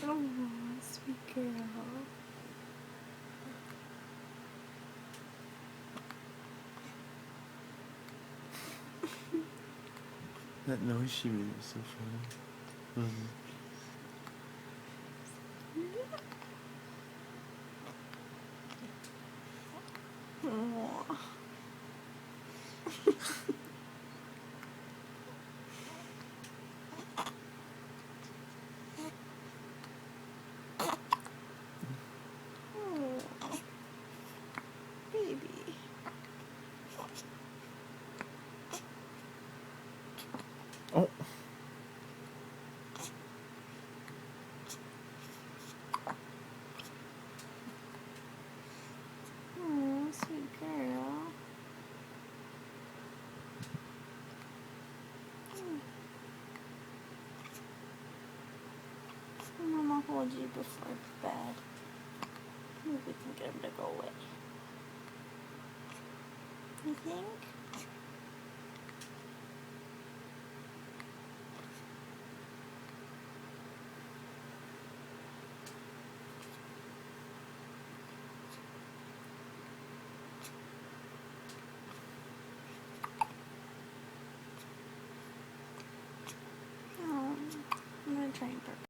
Oh, sweet girl. That noise she made was so funny. Aww. Oh, baby. Oh. Oh, sweet girl. Mama hold you before bed. Maybe we can get him to go away. You think? Oh, I'm gonna try and burp.